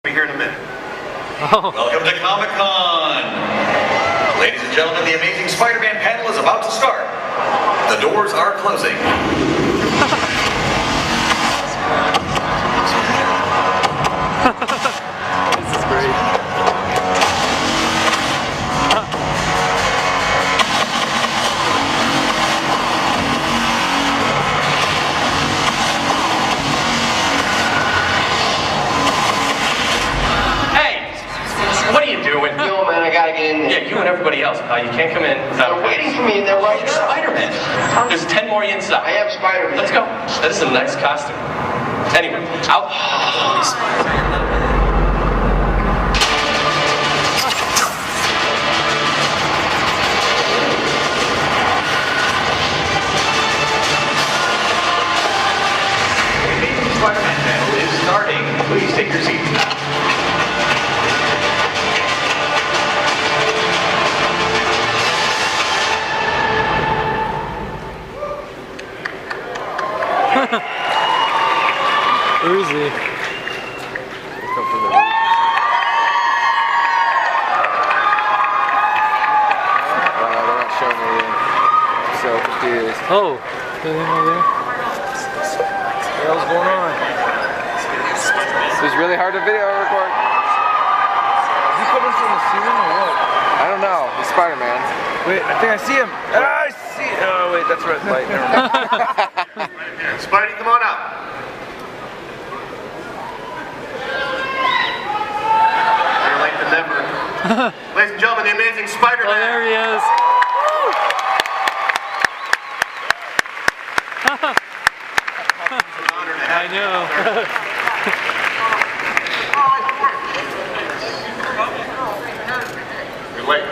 Be here in a minute. Oh. Welcome to Comic-Con. Ladies and gentlemen, the Amazing Spider-Man panel is about to start. The doors are closing. This is great. Yo, man, I gotta get in there. Yeah, you and everybody else. You can't come in without. They're waiting for me in there right You're now. Spider-Man. There's 10 more inside. I am Spider-Man. Let's go. That is a nice costume. Anyway, out. The Amazing Spider-Man panel is starting. Please take your seats now. Where is he? Come from the roof. They're not showing me yet. I'm so confused. Oh, got him over there. What the hell's going on? This is really hard to video record. Is he coming from the ceiling or what? I don't know. He's Spider-Man. Wait, I think I see him. I see. Oh wait, that's red light. Never mind. Spidey, come on out. Better late than never. Ladies and gentlemen, the Amazing Spider-Man. Oh, there he is. It's an honor to have I know. You're late.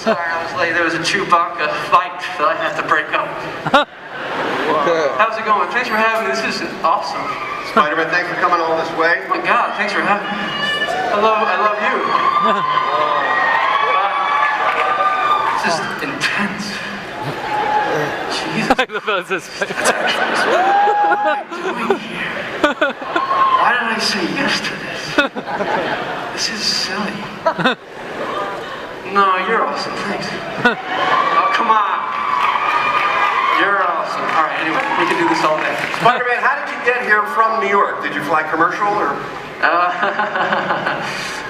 Sorry, I was late. There was a Chewbacca fight that I had to break up. How's it going? Thanks for having me. This is awesome. Spider-Man, thanks for coming all this way. Oh my God, thanks for having me. I love you. This is intense. Jesus. I love how it says Spider-Man. What am I doing here? Why did I say yes to this? This is silly. No, you're awesome. Thanks. Oh, come on. You're awesome. All right, anyway, we can do this all day. Spider-Man, how did you get here from New York? Did you fly commercial or?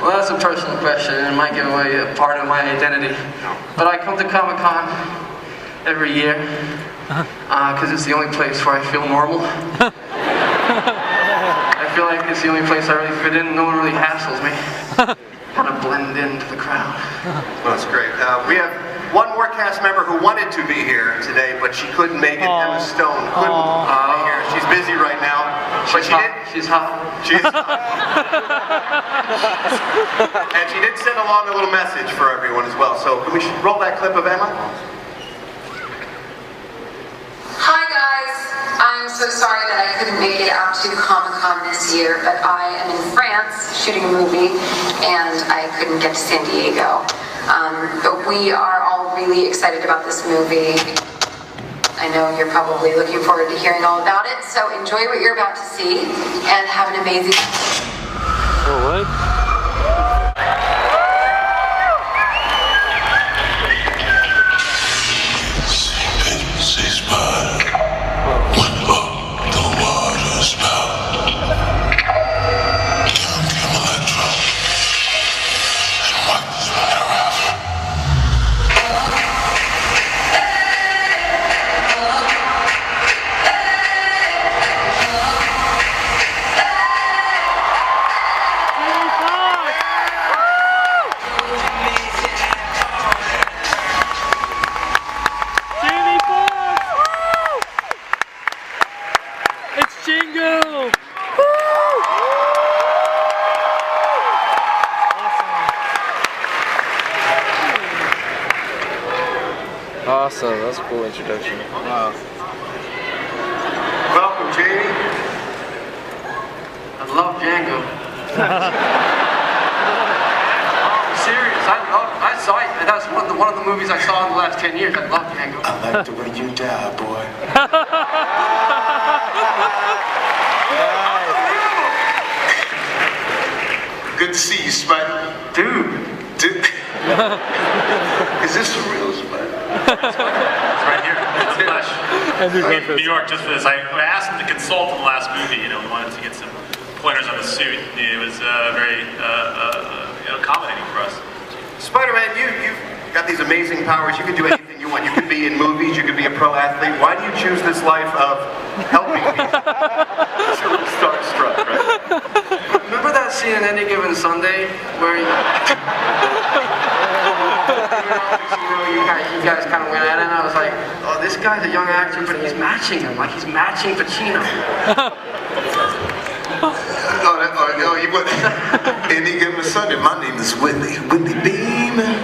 Well, that's a personal question and it might give away a part of my identity. But I come to Comic-Con every year because it's the only place where I feel normal. I feel like it's the only place I really fit in. No one really hassles me. I want to blend into the crowd. Well, that's great. We have one more cast member who wanted to be here today, but she couldn't make it. Emma Stone couldn't be here. She's busy right now. But she did. She's hot. She's and she did send along a little message for everyone as well. So can we roll that clip of Emma? Hi guys, I'm so sorry that I couldn't make it out to Comic-Con this year, but I am in France shooting a movie and I couldn't get to San Diego. But we are all really excited about this movie. I know you're probably looking forward to hearing all about it, so enjoy what you're about to see and have an amazing... Oh, what? Awesome, that's a cool introduction. Wow. Welcome, Jamie. I love Django. I'm serious. I saw it. That's one of the movies I saw in the last 10 years. I love Django. I like the way you die, boy. see you, Spider. Dude. Is this the real Spider? It's right here. It's flesh. Andrew I came to Garfield. New York just for this. I asked him to consult on the last movie. You know, we wanted to get some pointers on the suit. It was very accommodating for us. Spider-Man, you've got these amazing powers. You can do anything you want. You could be in movies. You could be a pro athlete. Why do you choose this life of helping people? It's a little starstruck, right? Remember that scene in Any Given Sunday where you guys kind of went at it, and I was like, oh, this guy's a young actor, but he's matching him, like he's matching Pacino. Oh, you would. Any given Sunday. My name is Whitney. Whitney Beeman.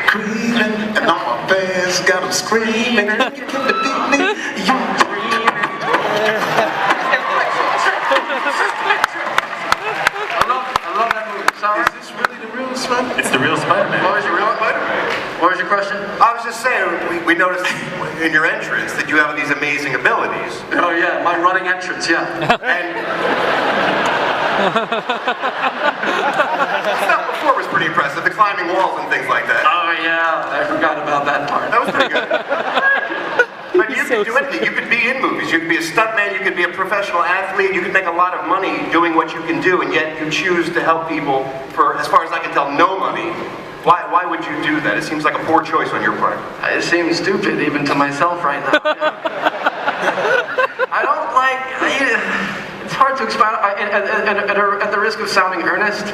Creaming, and all my fans got them screaming. You can defeat me. You're dreaming. I love that movie. Sorry. Is this really the real Spider-Man? It's the real Spider-Man. What was your real Spider-Man? What was your question? I was just saying, we noticed in your entrance that you have these amazing abilities. Oh yeah, my running entrance, yeah. And stuff before was pretty impressive, the climbing walls and things like that. Oh yeah, I forgot about that part. That was pretty good. But you could do anything. You could be in movies. You could be a stuntman. You could be a professional athlete. You could make a lot of money doing what you can do, and yet you choose to help people for, as far as I can tell, no money. Why would you do that? It seems like a poor choice on your part. It seems stupid even to myself right now. I don't like. It's hard to explain. At the risk of sounding earnest,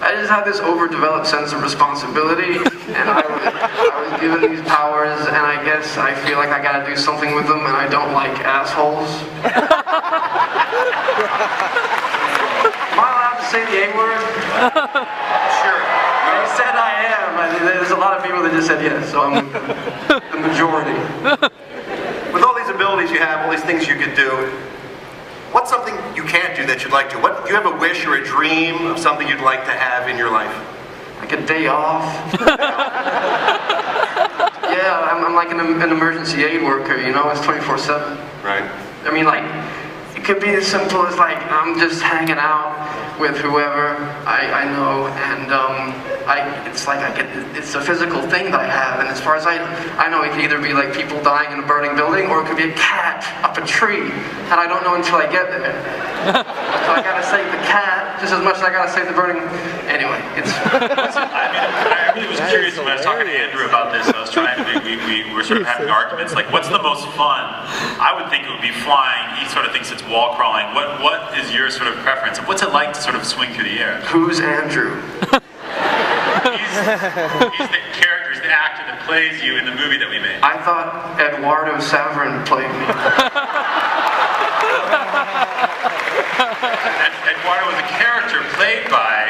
I just have this overdeveloped sense of responsibility, and I was given these powers, and I guess I feel like I gotta do something with them, and I don't like assholes. Am I allowed to say the A-word? Sure. They said I am. There's a lot of people that just said yes, so I'm the majority. With all these abilities you have, all these things you could do, what's something you can't do that you'd like to? Do you have a wish or a dream of something you'd like to have in your life? Like a day off. Yeah, I'm like an emergency aid worker, you know, it's 24/7. Right. I mean, like, it could be as simple as like, I'm just hanging out with whoever I know, and it's a physical thing that I have, and as far as I know, it could either be like people dying in a burning building, or it could be a cat up a tree, and I don't know until I get there. So I gotta save the cat just as much as I gotta save the burning. Anyway, it's. I really was curious when I was talking to Andrew about this. I was trying to we were sort of having arguments like, what's the most fun? I would think it would be flying. He sort of thinks it's wall crawling. What is your sort of preference? And what's it like to sort of swing through the air? Who's Andrew? He's the character, he's the actor that plays you in the movie that we made. I thought Eduardo Saverin played me. Eduardo was a character played by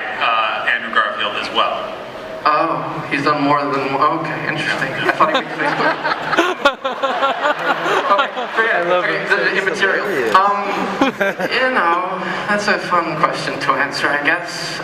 Andrew Garfield as well. Oh, he's done more than one. Okay, interesting. I thought he made Facebook. Okay, forget it. Okay, the immaterial. You know, that's a fun question to answer, I guess.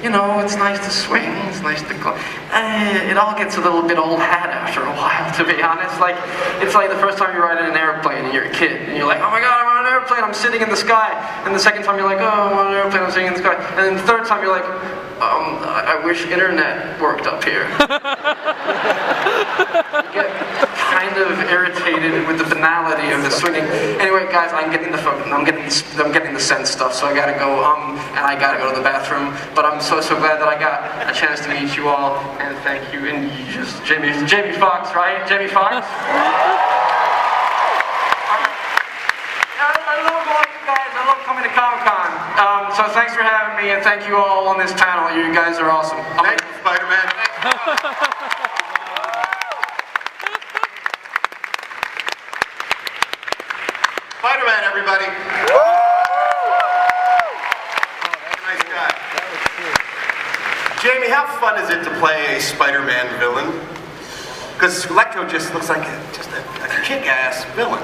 You know, it's nice to swing, it's nice to go. It all gets a little bit old hat after a while, to be honest. Like, it's like the first time you ride in an airplane and you're a kid, and you're like, oh my god, I'm on an airplane, I'm sitting in the sky. And the second time you're like, oh, I'm on an airplane, I'm sitting in the sky. And then the third time you're like, I wish internet worked up here. You get kind of irritated with the banality of the swinging. Anyway, guys, I'm getting the sense stuff, so I gotta go. And I gotta go to the bathroom. But I'm so glad that I got a chance to meet you all, and thank you. And you just Jamie Foxx, right? Jamie Foxx. I love all you guys. I love coming to Comic-Con. So thanks for having me, and thank you all on this panel. You guys are awesome. Thank you, Spider-Man. Spider-Man, everybody. Nice guy. Jamie, how fun is it to play a Spider-Man villain? Because Electro just looks like a kick-ass villain.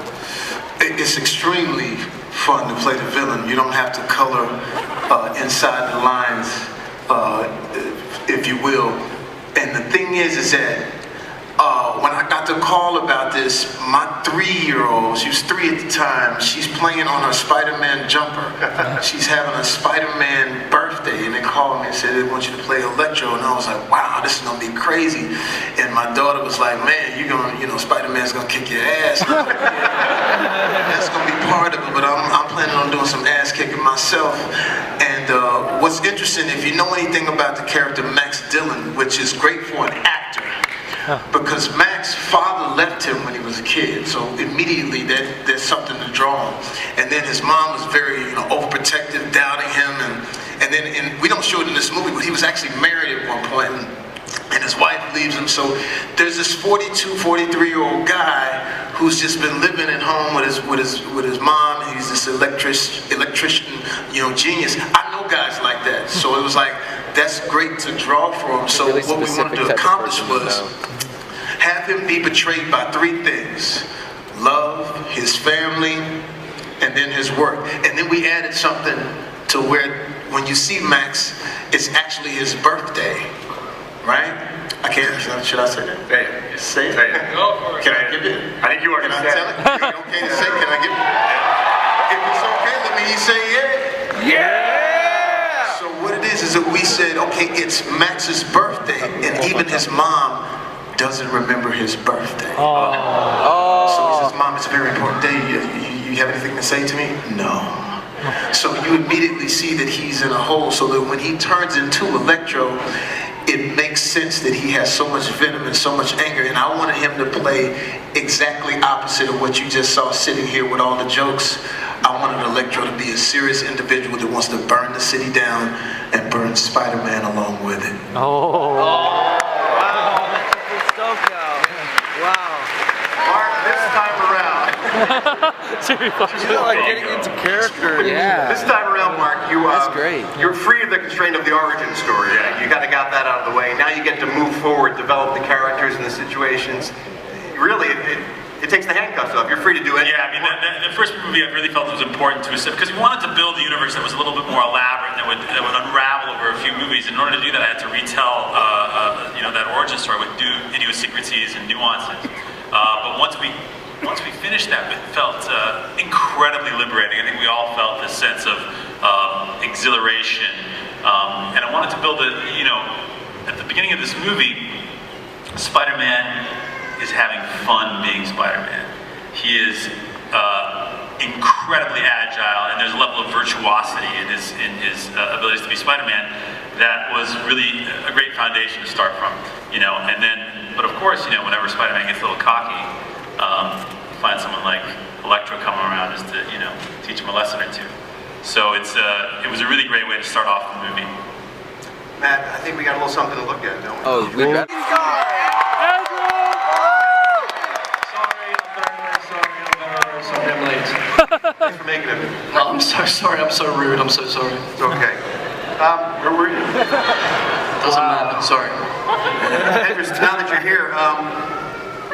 It's extremely fun to play the villain. You don't have to color inside the lines, if you will. And the thing is that when I got got the call about this. My 3-year-old, she was 3 at the time, she's playing on her Spider-Man jumper. She's having a Spider-Man birthday, and they called me and said they want you to play Electro, and I was like, wow, this is gonna be crazy. And my daughter was like, man, you're gonna, you know, Spider-Man's gonna kick your ass. I was like, yeah, that's gonna be part of it, but I'm planning on doing some ass kicking myself. And what's interesting, if you know anything about the character Max Dillon, which is great for an actor, because Max's father left him when he was a kid, so immediately there's something to draw on. And then his mom was very, you know, overprotective, doubting him, and then we don't show it in this movie, but he was actually married at one point, and his wife leaves him. So there's this 42, 43-year-old guy who's just been living at home with his mom. He's this electrician, you know, genius. I know guys like that, so it was like, that's great to draw from. So really what we wanted to accomplish was have him be betrayed by 3 things: love, his family, and then his work. And then we added something to where when you see Max, it's actually his birthday, right? I can't, should I say that? Say it. Say it? Say it. Go for it. Can I give it? I think you are. Can I tell it? Is it okay to say? Can I give it? If it's okay, let me say yeah. Yeah! So what it is that we said, okay, it's Max's birthday, and even his mom doesn't remember his birthday. So he says, Mom, it's a very important day. You have anything to say to me? No. So you immediately see that he's in a hole, so that when he turns into Electro, it makes sense that he has so much venom and so much anger, and I wanted him to play exactly opposite of what you just saw sitting here with all the jokes. I wanted Electro to be a serious individual that wants to burn the city down and burn Spider-Man along with it. Wow. Wow. Mark, this time around. Like getting into character. Yeah. This time around, Mark, That's great. You're free of the constraint of the origin story. Yeah. You got that out of the way. Now you get to move forward, develop the characters and the situations. Really, it takes the handcuffs off. You're free to do anything. Yeah, I mean, the first movie I really felt it was important to us because we wanted to build a universe that was a little bit more elaborate, that would unravel over a few movies. In order to do that, I had to retell, you know, that origin story with new idiosyncrasies and nuances. But once we finished that, it felt incredibly liberating. I think we all felt this sense of exhilaration, and I wanted to build a, you know, at the beginning of this movie, Spider-Man is having fun being Spider-Man. He is incredibly agile, and there's a level of virtuosity in his abilities to be Spider-Man that was really a great foundation to start from, you know. And then, but of course, you know, whenever Spider-Man gets a little cocky, find someone like Electro coming around just to, you know, teach him a lesson or two. So it was a really great way to start off the movie. Matt, I think we got a little something to look at, don't we? Oh, we got I'm late. Thanks for making it. No, I'm so sorry. I'm so rude. I'm so sorry. It's okay. Where were you? Doesn't matter. Sorry. Andrews, now that you're here,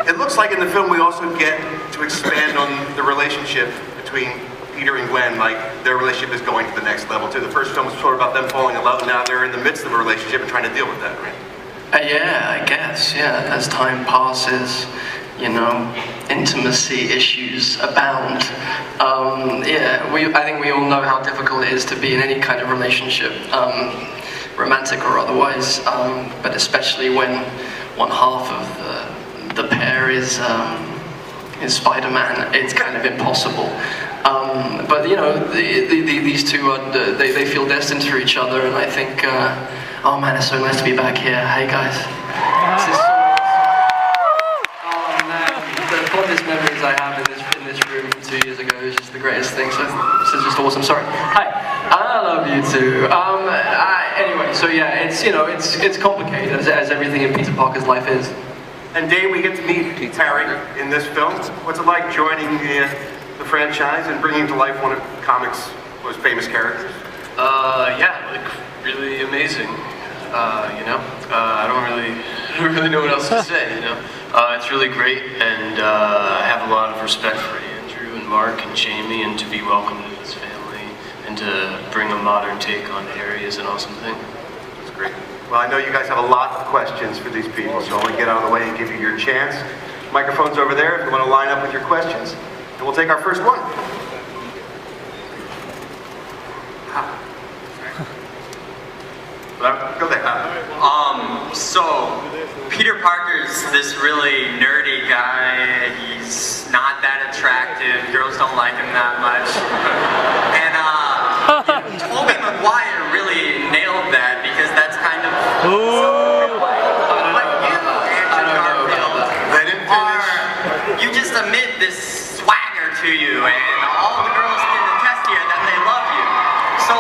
it looks like in the film we also get to expand on the relationship between Peter and Gwen, like their relationship is going to the next level too. The first film was sort of about them falling in love, and now they're in the midst of a relationship and trying to deal with that, right? Yeah, I guess. Yeah, as time passes, you know, intimacy issues abound. Yeah, I think we all know how difficult it is to be in any kind of relationship, romantic or otherwise, but especially when one half of the pair is Spider-Man, it's kind of impossible. But you know, these two are they feel destined for each other, and I think, oh man, it's so nice to be back here. Hey guys, this is so awesome. Oh man, the fondest memories I have in this room from 2 years ago is just the greatest thing. So this is just awesome. Sorry. Hi, I love you too. Anyway, so yeah, it's, you know, it's complicated as everything in Peter Parker's life is. And Dave, we get to meet Harry in this film. What's it like joining the franchise and bringing to life one of comics' most famous characters? Yeah, like really amazing. You know, I don't really know what else to say. You know, it's really great, and I have a lot of respect for Andrew and Mark and Jamie, and to be welcomed into this family and to bring a modern take on Harry is an awesome thing. That's great. Well, I know you guys have a lot of questions for these people, so I want to get out of the way and give you your chance. Microphone's over there if you want to line up with your questions. And we'll take our first one. Go there. So Peter Parker's this really nerdy guy. He's not that attractive. Girls don't like him that much. And Tobey Maguire really nailed that because that's kind of you just emit this swagger to you, and all the girls can attest to you that they love you. So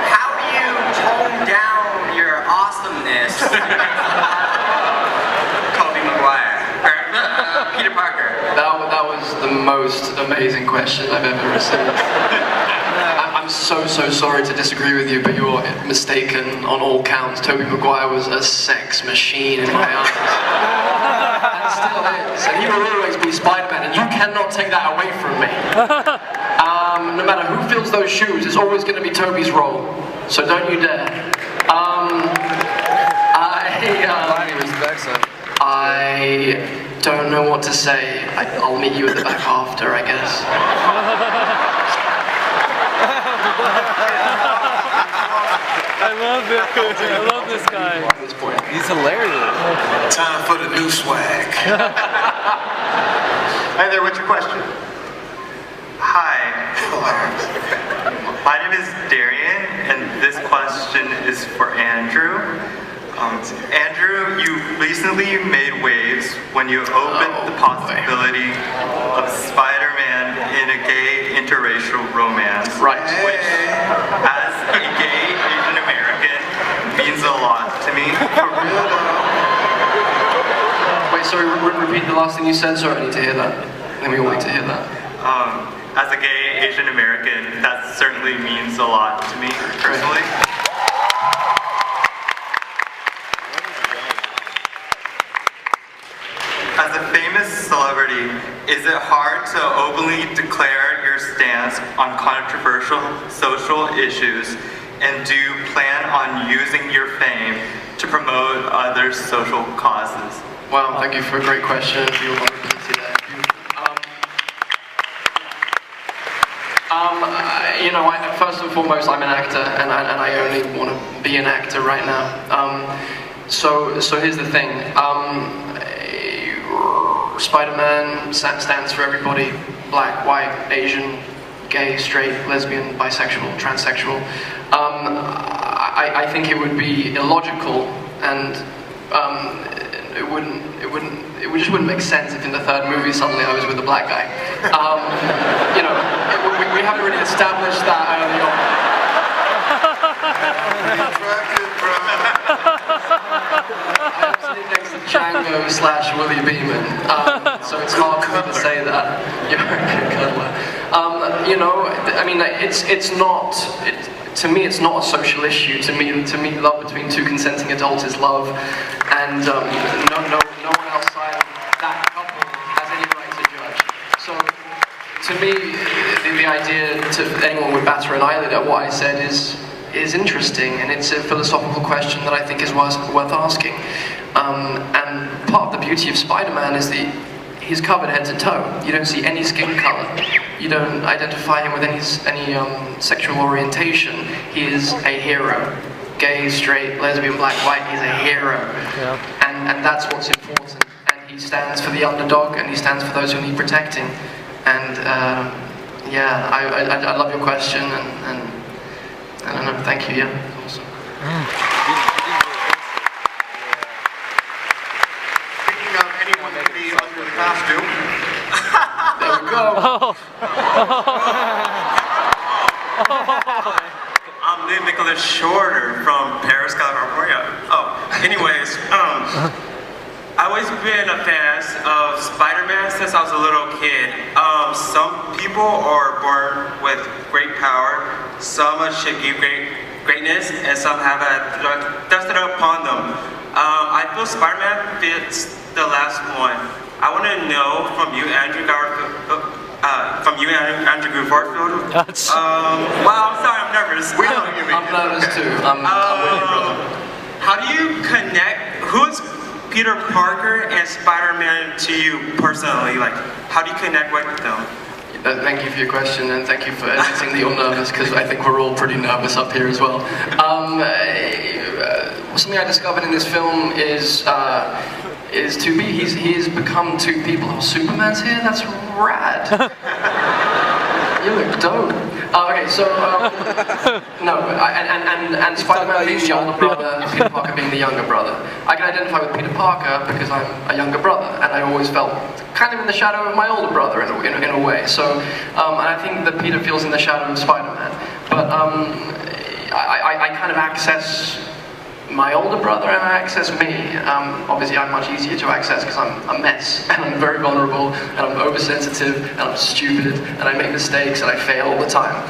how do you tone down your awesomeness? Tobey Maguire, or Peter Parker. That was the most amazing question I've ever received. I'm so sorry to disagree with you, but you're mistaken on all counts. Tobey Maguire was a sex machine in my eyes. And still is. And he will always be Spider-Man, and you cannot take that away from me. No matter who fills those shoes, it's always going to be Tobey's role. So don't you dare. I don't know what to say. I'll meet you at the back after, I guess. I love it. I love this guy. He's hilarious. Time for the new swag. Hi there, what's your question? Hi. My name is Darian, and this question is for Andrew. Andrew, you recently made waves when you opened the possibility of Spider-Man in a gay interracial romance. Right. Which, as a gay Asian American, means a lot to me. Wait, sorry, repeat the last thing you said. Sorry, I need to hear that. Then we all need to hear that. As a gay Asian American, that certainly means a lot to me, personally. As a famous celebrity, is it hard to openly declare your stance on controversial social issues, and do you plan on using your fame to promote other social causes? Wow, thank you for a great question. You know, first and foremost, I'm an actor, and I only want to be an actor right now. So here's the thing. Spider-Man stands for everybody: black, white, Asian, gay, straight, lesbian, bisexual, transsexual. I think it would be illogical, and it just wouldn't make sense if in the third movie suddenly I was with a black guy. You know, we haven't really established that early on. I'm sitting next to Django/Willie Beeman, so it's hard for me to say that. You're a good cuddler. You know, I mean, it's not. To me, it's not a social issue. To me, love between two consenting adults is love, and no one outside of that couple has any right to judge. So, to me, the idea to anyone would batter an eyelid at what I said is interesting, and it's a philosophical question that I think is worth asking. And part of the beauty of Spider-Man is that he's covered head to toe. You don't see any skin color. You don't identify him with any sexual orientation. He is a hero. Gay, straight, lesbian, black, white, he's a hero. Yeah. And that's what's important. And he stands for the underdog, and he stands for those who need protecting. And yeah, I love your question, and I don't know, thank you, yeah. Awesome. Thinking of anyone to be under the costume. There we go. I'm Liv Nicholas Shorter from Paris, California. Anyways, I've always been a fan of Spider-Man since I was a little kid. Some people are born with great power, some should give greatness, and some have dusted upon them. I feel Spider-Man fits the last one. I want to know from you, Andrew Garfield. Wow, I'm sorry, I'm nervous. I'm nervous too. I'm with you, brother. How do you connect? Peter Parker and Spider-Man to you personally? Like, how do you connect with them? Thank you for your question, and thank you for admitting that you're nervous, because I think we're all pretty nervous up here as well. Something I discovered in this film is he's become two people. Oh, Superman's here? That's rad. You look dope. Okay, so, no, and Spider-Man being the older brother, Peter Parker being the younger brother. I can identify with Peter Parker because I'm a younger brother, and I always felt kind of in the shadow of my older brother in a way. So, and I think that Peter feels in the shadow of Spider-Man. But I kind of access my older brother and I access me. Obviously I'm much easier to access because I'm a mess and I'm very vulnerable and I'm oversensitive and I'm stupid and I make mistakes and I fail all the time.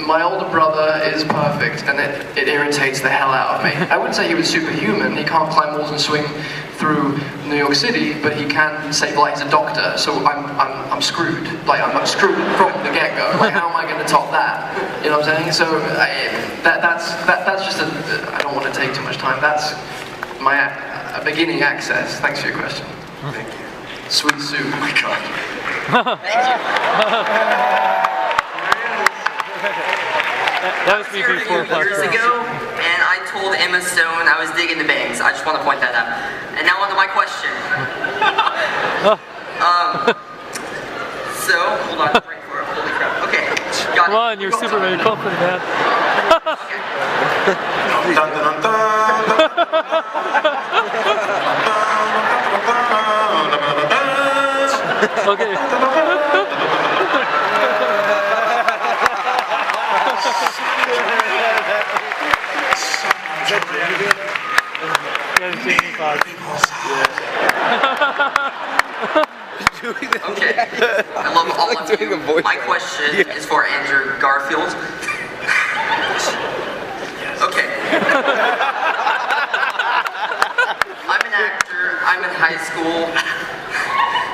My older brother is perfect and it irritates the hell out of me. I wouldn't say he was superhuman. He can't climb walls and swing through New York City, but he can save lives. He's a doctor, so I'm screwed. Like I'm screwed from the get-go. Like how am I going to top that? You know what I'm saying? So that's just I don't want to take too much time. That's my beginning access. Thanks for your question. Thank you. Sweet Sue. Oh my God. Thank you. That was me Here a few years ago, and I told Emma Stone I was digging the bangs. I just want to point that out. And now on to my question. So, hold on, break for it. Holy crap. Okay, got Come on, you're super very confident, man. Okay. Okay, I love all of you. My question is for Andrew Garfield. Okay. I'm an actor, I'm in high school.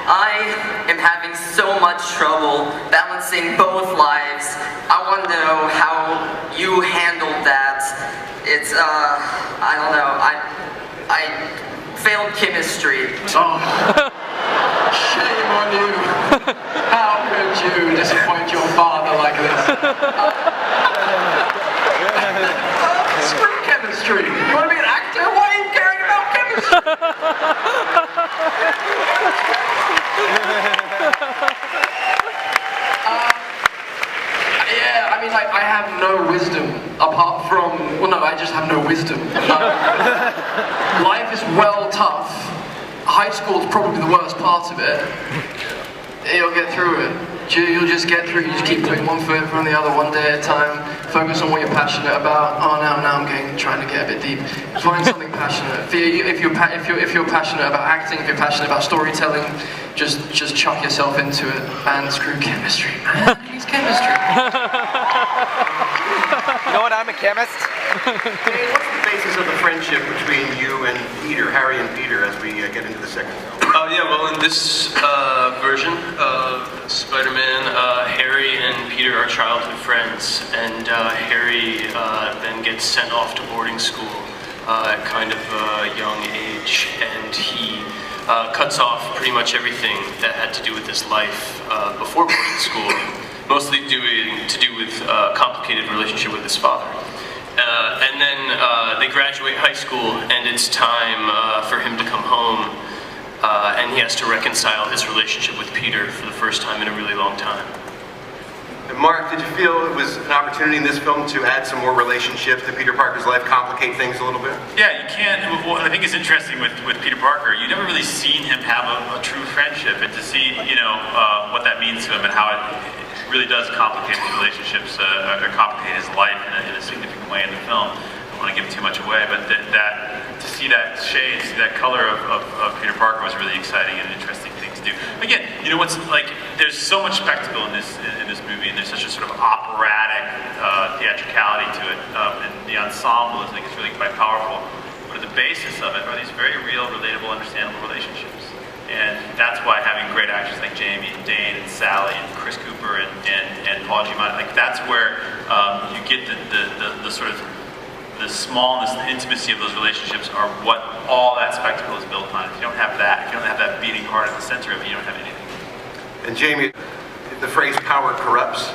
I am having so much trouble balancing both lives. I want to know how you handled that. It's, I don't know, I failed chemistry. Oh. Shame on you. How could you disappoint your father like this? Screw chemistry. You want to be an actor? Why are you caring about chemistry? Yeah, I mean, like, I have no wisdom apart from, well, no, I just have no wisdom. Life is well tough. High school is probably the worst part of it. You'll get through it. You'll just get through. You just keep putting one foot in front of the other, one day at a time. Focus on what you're passionate about. Oh, now I'm trying to get a bit deep. Find something passionate. If you're passionate about acting, if you're passionate about storytelling, just chuck yourself into it and screw chemistry, man. It's chemistry. You know what? I'm a chemist. Hey, what's the basis of the friendship between you and Peter, Harry and Peter, as we get into the second film? Yeah, well, in this version of Spider-Man, Harry and Peter are childhood friends, and Harry then gets sent off to boarding school at kind of a young age, and he cuts off pretty much everything that had to do with his life before boarding school, mostly to do with a complicated relationship with his father. And then they graduate high school, and it's time for him to come home, and he has to reconcile his relationship with Peter for the first time in a really long time. And Mark, did you feel it was an opportunity in this film to add some more relationships to Peter Parker's life, complicate things a little bit? Yeah, you can't. What I think is interesting with Peter Parker, you never really seen him have a true friendship, and to see, you know, what that means to him and how it really does complicate his relationships, or complicate his life in a significant way in the film. I don't want to give too much away, but to see that shade, see that color of Peter Parker was really exciting and interesting thing to do. Again, you know what's like? There's so much spectacle in this movie, and there's such a sort of operatic theatricality to it, and the ensemble I think is really quite powerful. But at the basis of it are these very real, relatable, understandable relationships. And that's why having great actors like Jamie and Dane and Sally and Chris Cooper and Paul Giamatti, like that's where you get the sort of the smallness, the intimacy of those relationships are what all that spectacle is built on. If you don't have that, if you don't have that beating heart at the center of it, you don't have anything. And Jamie, the phrase power corrupts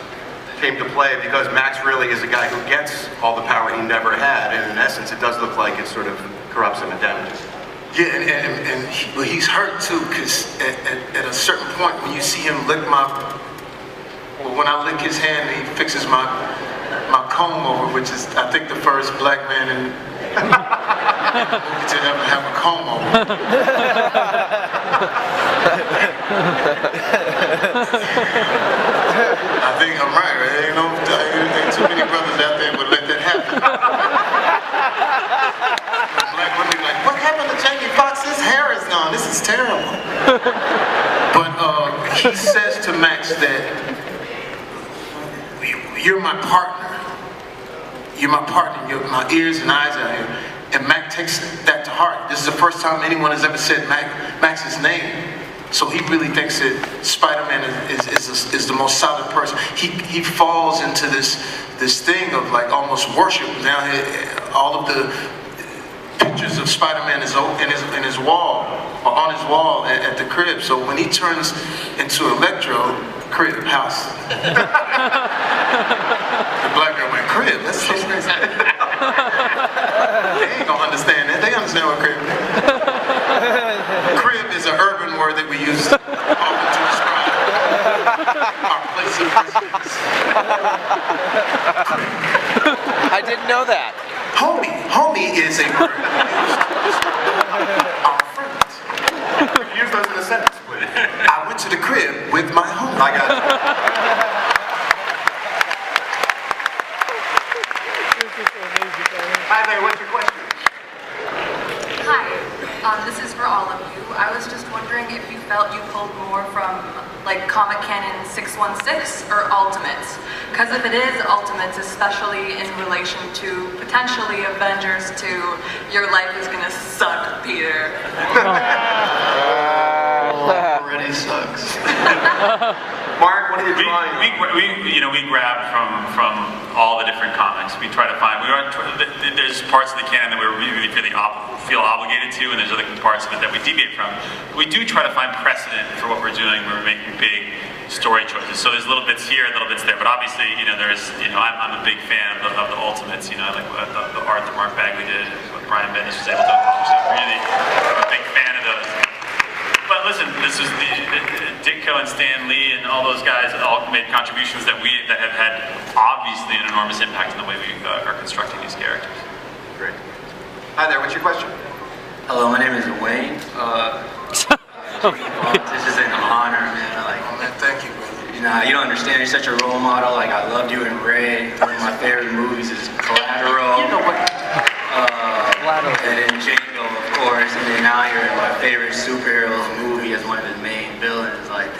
came to play because Max really is a guy who gets all the power he never had, and in essence it does look like it sort of corrupts him and damages him. Yeah, and he's hurt too, because at a certain point when you see him lick when I lick his hand, he fixes my comb over, which is, I think, the first black man in to ever have a comb over. I think I'm right, right? Ain't too many brothers out there would let that happen. Black women like, what happened to Jamie Foxx? His hair is gone. This is terrible. But he says to Max that you're my partner. You're my partner. You're my ears and eyes out here. And Max takes that to heart. This is the first time anyone has ever said Max's name. So he really thinks that Spider-Man is the most solid person. He falls into this thing of like almost worship. Now all of the pictures of Spider-Man is in his wall, or on his wall at the crib. So when he turns into Electro, crib, house. The black girl went, crib, that's so crazy. They ain't gonna understand that. They understand what crib is. Crib is an urban word that we use often to describe our place of residence. I didn't know that. Homie is a word we use to describe our friends. Use those in a sentence, please. I went to the crib with my homie. I got it. Hi there, what's your question? Hi, this is for all of you. I was just wondering if you felt you pulled more from like Comic Canon 616 or Ultimates. Because if it is Ultimates, especially in relation to potentially Avengers 2, your life is gonna suck, Peter. Already sucks. Mark, what are you drawing? We grab from all the different comics. We try to find. There's parts of the canon that we really feel obligated to, and there's other parts of it that we deviate from. We do try to find precedent for what we're doing when we're making big story choices. So there's little bits here, little bits there. But obviously, I'm a big fan of the Ultimates. I like the art that Mark Bagley did, what Brian Bendis was able to accomplish. So really, I'm a big fan of those. But listen, this is Ditko and Stan Lee and all those guys all made contributions that have had obviously an enormous impact on the way we are constructing these characters. Great. Hi there, what's your question? Hello, my name is Wayne. This is an honor, man. Man, thank you, brother. You don't understand. You're such a role model. Like, I loved you in Ray. One of my favorite movies is Collateral. You know what? And then Django, of course. And then now you're in my favorite superheroes movie as one of his main villains. Like,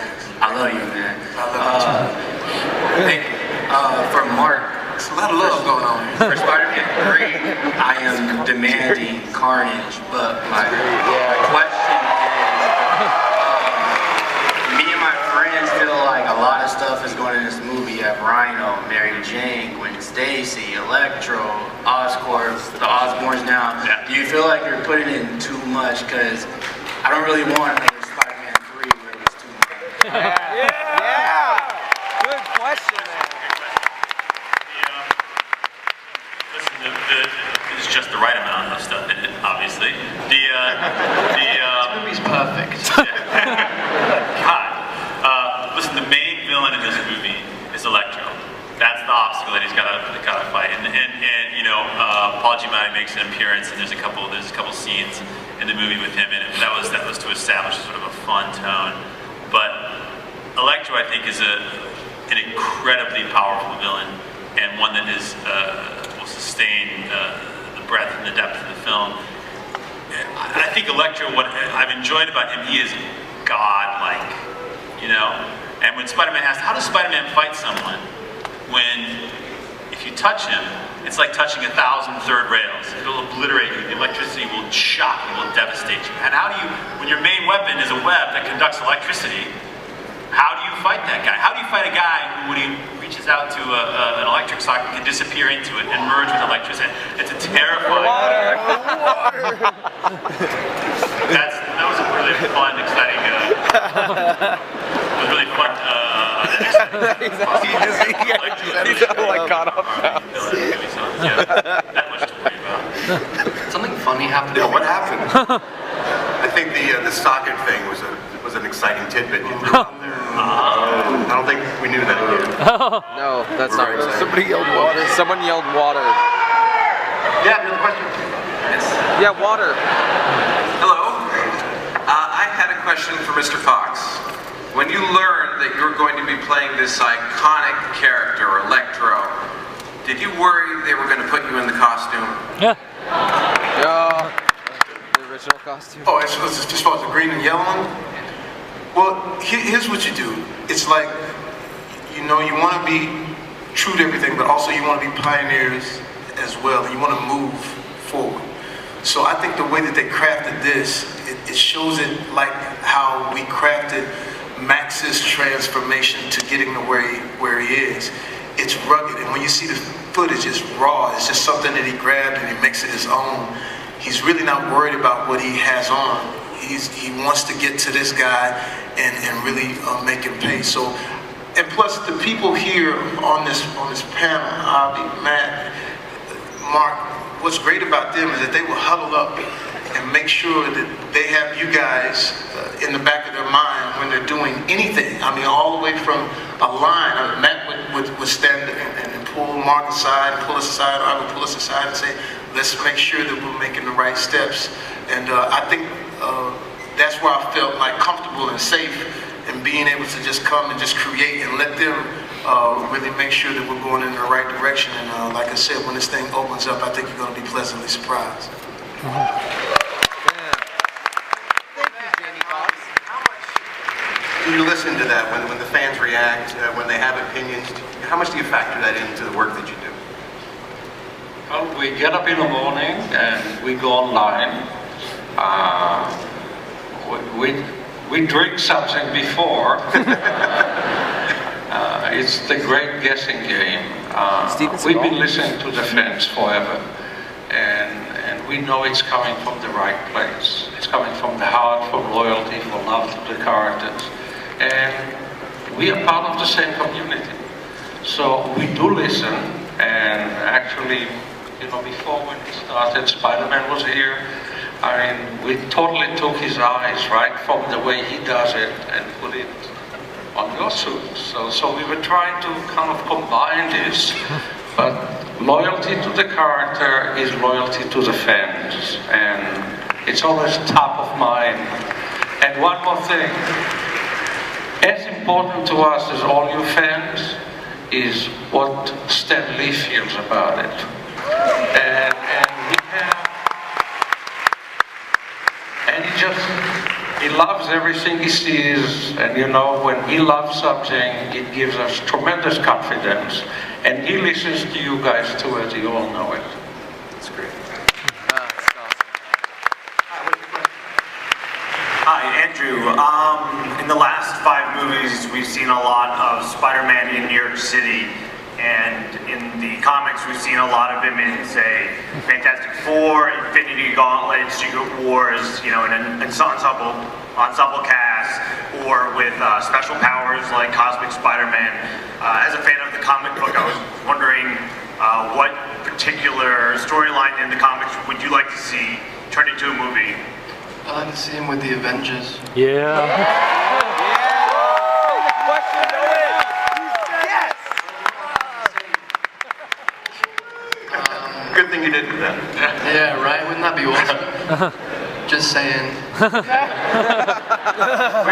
I love you, man. I love you. Thank you. For Mark. There's a lot of love going on here. For Spider-Man 3, I am demanding Carnage, but my question is, me and my friends feel like a lot of stuff is going in this movie. You have Rhino, Mary Jane, Gwen Stacy, Electro, Oscorp, the Osborns now. Yeah. Do you feel like you're putting in too much? Because I don't really want another Spider-Man 3 where it was too much. Yeah! Good question, man. It's just the right amount of stuff in it, obviously. This movie's perfect. God. Listen, the main villain in this movie is Electro. That's the obstacle that he's got to fight. And Paul Giamatti makes an appearance, and there's a couple scenes in the movie with him in it. That was to establish sort of a fun tone. But Electro, I think, is an incredibly powerful villain, and one that is will sustain the breadth and the depth of the film. I think Electro, what I've enjoyed about him, he is God-like, And when Spider-Man asks, how does Spider-Man fight someone? When, if you touch him, it's like touching 1,000 third rails. It'll obliterate you. The electricity will shock you, will devastate you. And how do you, when your main weapon is a web that conducts electricity, how do you fight that guy? How do you fight a guy who, when he reaches reaches out to an electric socket, can disappear into it and merge with electricity. It's a terrifying. That was a really fun, exciting. It was really fun. He's like caught up now. That much to worry about. Something funny happened. Yeah, what happened? I think the socket thing was an exciting tidbit you threw out there. I don't think we knew that yet. No, that's not right. Somebody yelled water. Someone yelled water. Yeah, another question. Yes. Yeah, water. Hello. I had a question for Mr. Fox. When you learned that you were going to be playing this iconic character, Electro, did you worry they were going to put you in the costume? Yeah. The original costume. Oh, as far as the green and yellow one? Well, here's what you do. It's like, you know, you want to be true to everything, but also you want to be pioneers as well. You want to move forward. So I think the way that they crafted this, it shows it like how we crafted Max's transformation to getting to where he is. It's rugged, and when you see the footage, it's raw. It's just something that he grabbed and he makes it his own. He's really not worried about what he has on. He wants to get to this guy and really make him pay. So, and plus the people here on this panel, Avi, Matt, Mark, what's great about them is that they will huddle up and make sure that they have you guys in the back of their mind when they're doing anything. I mean, all the way from a line. Matt would stand and pull Mark aside, pull us aside, or I would pull us aside and say, let's make sure that we're making the right steps. And I think that's where I felt like comfortable and safe in being able to just come and just create and let them really make sure that we're going in the right direction. And like I said, when this thing opens up, I think you're going to be pleasantly surprised. Do you listen to that when the fans react, when they have opinions? How much do you factor that into the work that you do? Well, we get up in the morning and we go online. We drink something before. It's the great guessing game. We've been listening to the fans forever, and we know it's coming from the right place. It's coming from the heart, from loyalty, from love to the characters. And we are part of the same community. So we do listen, and actually, you know, before when we started, Spider-Man was here. I mean, we totally took his eyes right from the way he does it and put it on your suit. So we were trying to kind of combine this, but loyalty to the character is loyalty to the fans, and it's always top of mind. And one more thing, as important to us as all you fans is what Stan Lee feels about it. And he loves everything he sees, and you know, when he loves something, it gives us tremendous confidence, and he listens to you guys too, as you all know it. That's great. Hi, Andrew. In the last 5 movies, we've seen a lot of Spider-Man in New York City, and in the comics, we've seen a lot of him in, say, Fantastic Four, Infinity Gauntlet, Secret Wars, you know, in an ensemble cast, or with special powers like Cosmic Spider-Man. As a fan of the comic book, I was wondering what particular storyline in the comics would you like to see turned into a movie? I'd like to see him with the Avengers. Yeah. Good thing you did do that. Yeah, right? Wouldn't that be awesome? Just saying. We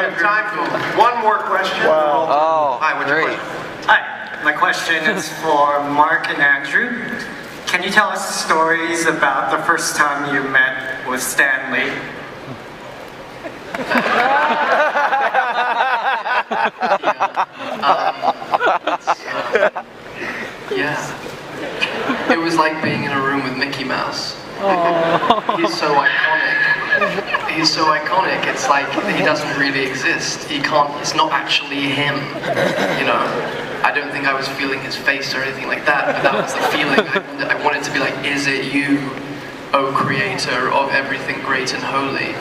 have time for one more question. Wow. Oh, hi, what's your great. question? Hi, my question is for Mark and Andrew. Can you tell us stories about the first time you met with Stan Lee? Yeah. It was like being in a room with Mickey Mouse. He's so iconic. He's so iconic. It's like he doesn't really exist. He can't. It's not actually him. You know. I I don't think I was feeling his face or anything like that, but that was the feeling. I wanted to be like, is it you, O creator of everything great and holy?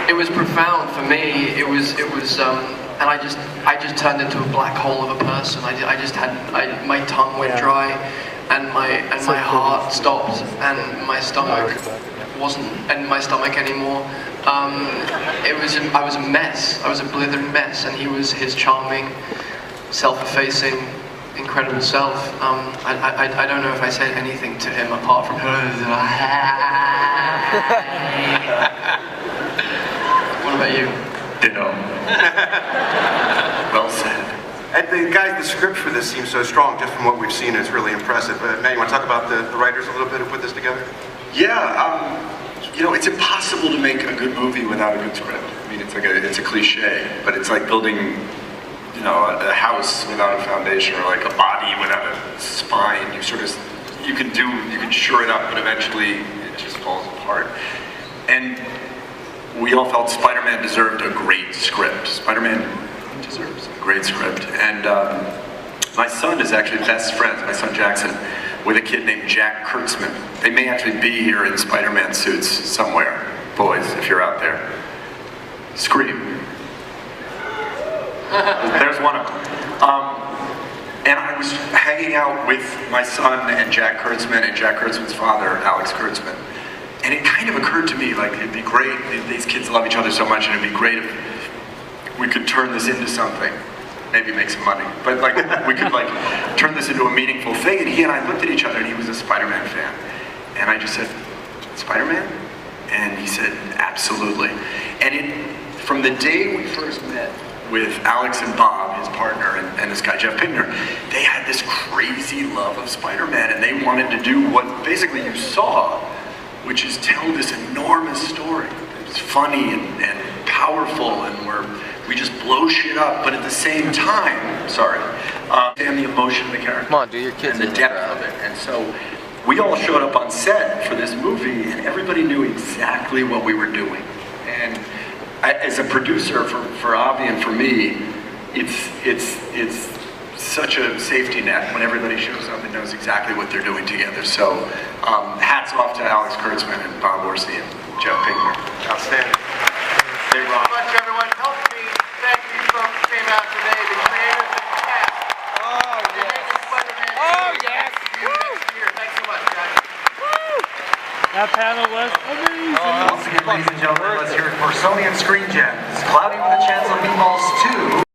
It was profound for me. It was, and I just turned into a black hole of a person. My tongue went dry, and my heart stopped, and my stomach wasn't in my stomach anymore. I was a mess. I was a blithering mess, and he was his charming, self-effacing, incredible self. I don't know if I said anything to him apart from What about you? Ditto. Well said. And the script for this seems so strong, just from what we've seen. It's really impressive. Matt, you want to talk about the writers a little bit who put this together? Yeah, you know, it's impossible to make a good movie without a good script. I mean, it's a cliche, but it's like building, you know, a house without a foundation, or like a body without a spine. You can shore it up, but eventually it just falls apart. And we all felt Spider-Man deserved a great script. Spider-Man deserves a great script. And my son is actually best friends, my son Jackson, with a kid named Jack Kurtzman. They may actually be here in Spider-Man suits somewhere. Boys, if you're out there, scream. There's one of them. And I was hanging out with my son and Jack Kurtzman and Jack Kurtzman's father, Alex Kurtzman. And it kind of occurred to me, like, it'd be great, these kids love each other so much, and it'd be great if we could turn this into something. Maybe make some money, but like, we could like turn this into a meaningful thing. And he and I looked at each other, and he was a Spider-Man fan. And I just said, Spider-Man? And he said, absolutely. And from the day we first met with Alex and Bob, his partner, and this guy, Jeff Pinkner, they had this crazy love of Spider-Man, and they wanted to do what basically you saw, which is tell this enormous story. It's funny and powerful, and we just blow shit up, but at the same time, and the emotion of the character. Come on, do your kids and the depth of it. And so we all showed up on set for this movie, and everybody knew exactly what we were doing. And as a producer for Avi and for me, it's such a safety net when everybody shows up and knows exactly what they're doing together. So hats off to Alex Kurtzman and Bob Orsi and Jeff Pinkner. Outstanding. Thank you so much, everyone. Help me thank you folks who came out today, the creators and the cast. Oh, yes. Oh, yes. Next year. Thanks so much, guys. That panel was amazing. Once again, ladies and gentlemen, let's hear it for Sony and Screen Gems. Cloudy with a Chance of Meatballs 2.